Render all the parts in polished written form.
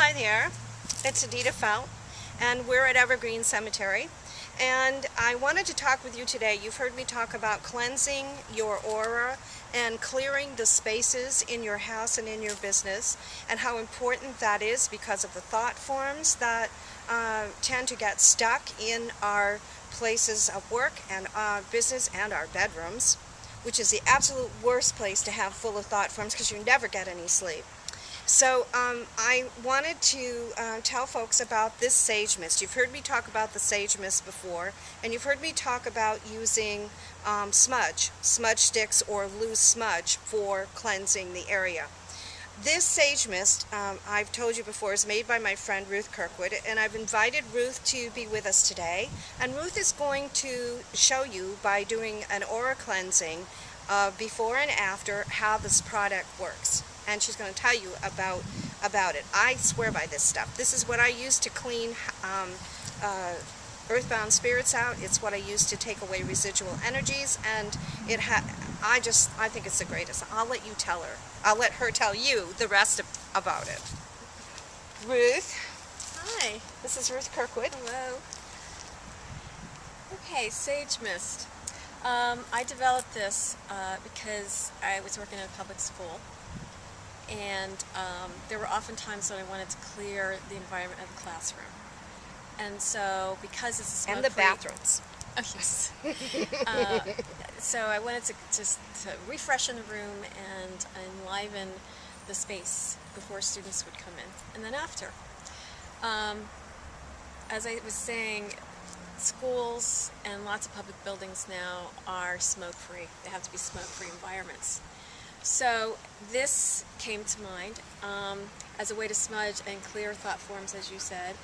Hi there, it's Eddita Felt, and we're at Evergreen Cemetery. And I wanted to talk with you today. You've heard me talk about cleansing your aura and clearing the spaces in your house and in your business, and how important that is because of the thought forms that tend to get stuck in our places of work and business and our bedrooms, which is the absolute worst place to have full of thought forms because you never get any sleep. So I wanted to tell folks about this sage mist. You've heard me talk about the sage mist before, and you've heard me talk about using smudge sticks or loose smudge for cleansing the area. This sage mist, I've told you before, is made by my friend Ruth Kirkwood, and I've invited Ruth to be with us today. And Ruth is going to show you, by doing an aura cleansing before and after, how this product works. And she's going to tell you about it. I swear by this stuff. This is what I use to clean earthbound spirits out. It's what I use to take away residual energies, and I think it's the greatest. I'll let you tell her. I'll let her tell you the rest about it. Ruth. Hi. This is Ruth Kirkwood. Hello. Okay, sage mist. I developed this because I was working in a public school, and there were often times when I wanted to clear the environment of the classroom. And so, because it's smoke-free... And the bathrooms. Oh, yes. So I wanted to just refreshen the room and enliven the space before students would come in, and then after. As I was saying, schools and lots of public buildings now are smoke-free. They have to be smoke-free environments. So this came to mind as a way to smudge and clear thought forms, as you said,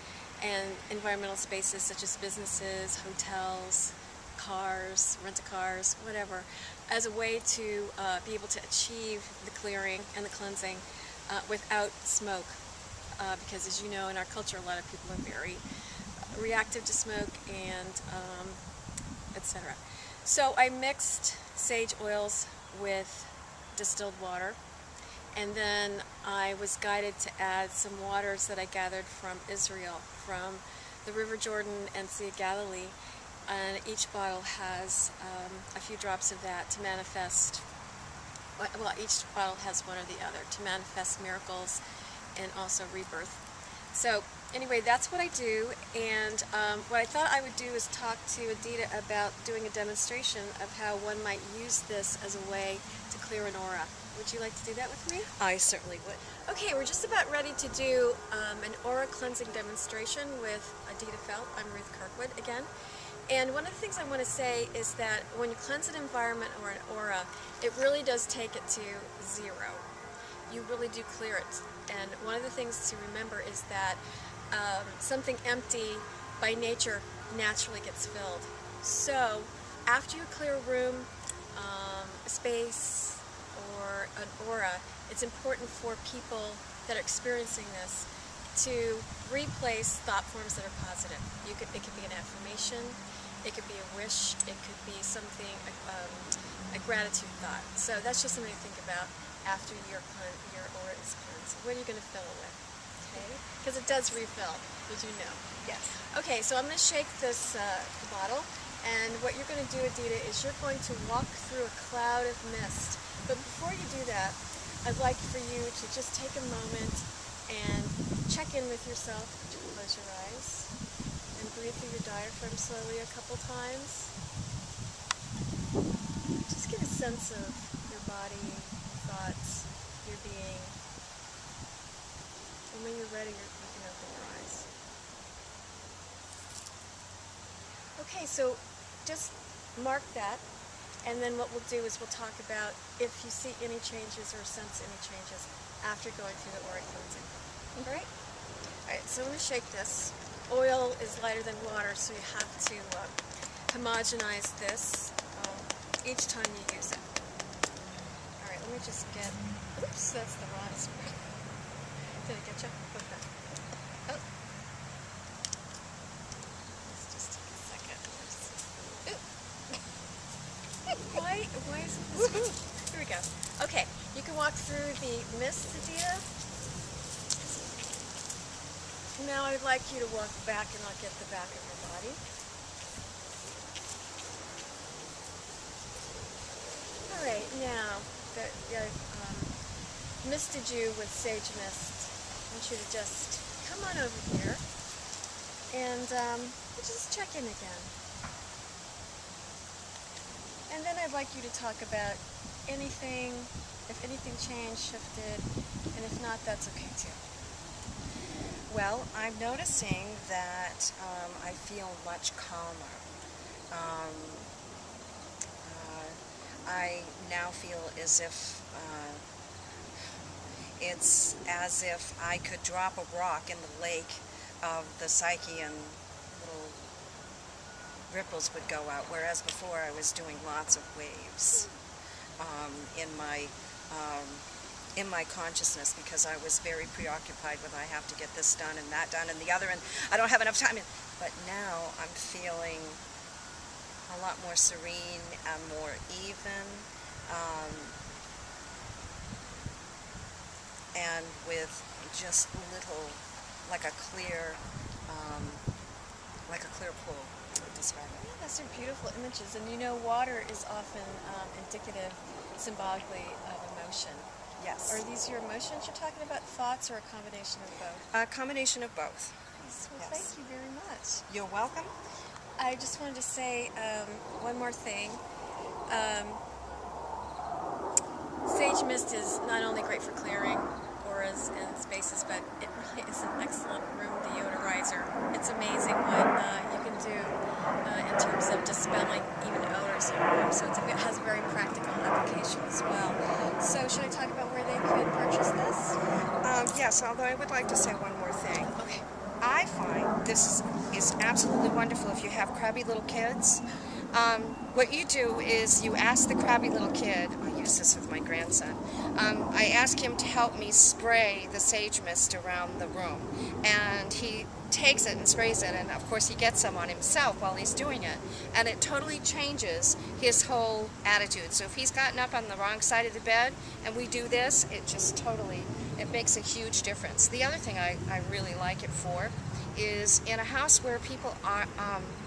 and environmental spaces such as businesses, hotels, cars, rent-a-cars, whatever, as a way to be able to achieve the clearing and the cleansing without smoke. Because as you know, in our culture, a lot of people are very reactive to smoke and etc. So I mixed sage oils with distilled water, and then I was guided to add some waters that I gathered from Israel, from the River Jordan and Sea of Galilee, and each bottle has a few drops of that to manifest, well, each bottle has one or the other, to manifest miracles and also rebirth. So anyway, that's what I do, and what I thought I would do is talk to Eddita about doing a demonstration of how one might use this as a way to clear an aura. Would you like to do that with me? I certainly would. Okay, we're just about ready to do an aura cleansing demonstration with Eddita Felt. I'm Ruth Kirkwood again. And one of the things I want to say is that when you cleanse an environment or an aura, it really does take it to zero. You really do clear it. And one of the things to remember is that something empty by nature naturally gets filled. So after you clear a room, a space, or an aura, it's important for people that are experiencing this to replace thought forms that are positive. It could be an affirmation, it could be a wish, it could be something, a gratitude thought. So that's just something to think about after your aura is cleansed. What are you going to fill it with? Okay? Because it does refill, as you know. Yes. Okay, so I'm going to shake this bottle, and what you're going to do, Eddita, is you're going to walk through a cloud of mist. But before you do that, I'd like for you to just take a moment and check in with yourself. Would you close your eyes and breathe through your diaphragm slowly a couple times? Just get a sense of your body, your thoughts, your being. And when you're ready, you can open your eyes. Okay, so just mark that. And then what we'll do is we'll talk about if you see any changes or sense any changes after going through the aura cleansing. All right? All right, so I'm going to shake this. Oil is lighter than water, so you have to homogenize this each time you use it. All right, let me just get... Oops, that's the wrong spot. Did I get you? Okay. Oh. Let's just take a second. Ooh. Why isn't this good? Here we go. Okay, you can walk through the mist, Eddita. Now I'd like you to walk back and I'll get the back of your body. Alright, now that I've misted you with sage mist, I want you to just come on over here and just check in again. And then I'd like you to talk about anything, if anything changed, shifted, and if not, that's okay too. Well, I'm noticing that I feel much calmer. I now feel as if it's as if I could drop a rock in the lake of the psyche and little ripples would go out, whereas before I was doing lots of waves in my consciousness, because I was very preoccupied with I have to get this done and that done and the other, and I don't have enough time. But now I'm feeling a lot more serene and more even, and with just little, like a clear pool, to describe it. Yeah, those are beautiful images, and you know water is often indicative symbolically of emotion. Yes. Are these your emotions you're talking about, thoughts, or a combination of both? A combination of both. Nice. Well, Yes. thank you very much. You're welcome. I just wanted to say one more thing. Sage mist is not only great for clearing auras and spaces, but it really is an excellent room deodorizer. It's amazing what you can do in terms of dispelling even odors in a room. So it has a very practical application as well. So should I talk about where they could purchase this? Yes, although I would like to say one more thing. Okay. I find this is absolutely wonderful if you have crabby little kids. What you do is you ask the crabby little kid, I use this with my grandson, I ask him to help me spray the sage mist around the room. And he takes it and sprays it, and of course he gets some on himself while he's doing it. And it totally changes his whole attitude. So if he's gotten up on the wrong side of the bed and we do this, it just totally, it makes a huge difference. The other thing I really like it for is in a house where people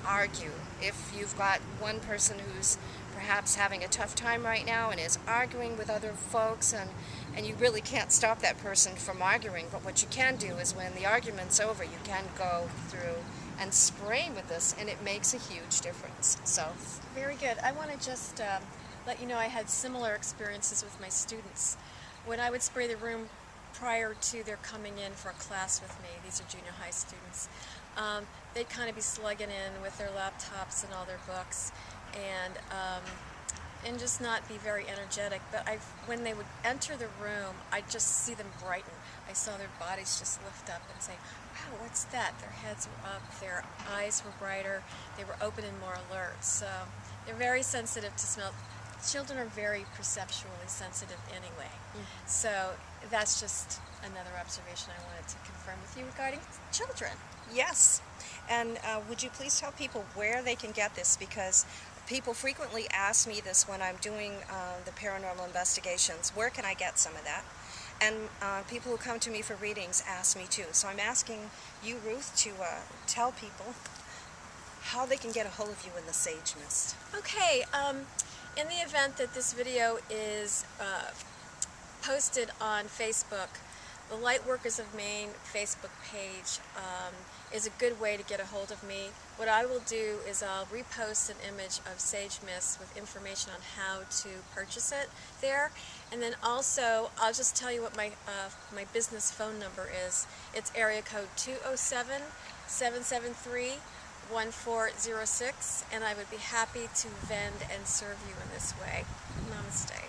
argue. If you've got one person who's perhaps having a tough time right now and is arguing with other folks, and you really can't stop that person from arguing, but what you can do is when the argument's over, you can go through and spray with this, and it makes a huge difference. So Very good. I want to just let you know I had similar experiences with my students. When I would spray the room prior to their coming in for a class with me, these are junior high students, they'd kind of be slugging in with their laptops and all their books, and just not be very energetic. But when they would enter the room, I'd just see them brighten. I saw their bodies just lift up and say, wow, what's that? Their heads were up, their eyes were brighter, they were open and more alert. So they're very sensitive to smell. Children are very perceptually sensitive anyway. So that's just another observation I wanted to confirm with you regarding children. yes, and would you please tell people where they can get this, because people frequently ask me this when I'm doing the paranormal investigations, where can I get some of that? And people who come to me for readings ask me too. So I'm asking you, Ruth, to tell people how they can get a hold of you in the sage mist. Okay, in the event that this video is posted on Facebook, the Lightworkers of Maine Facebook page is a good way to get a hold of me. What I will do is I'll repost an image of sage mist with information on how to purchase it there, and then also I'll just tell you what my business phone number is. It's area code 207-773-1406, and I would be happy to vend and serve you in this way. Namaste.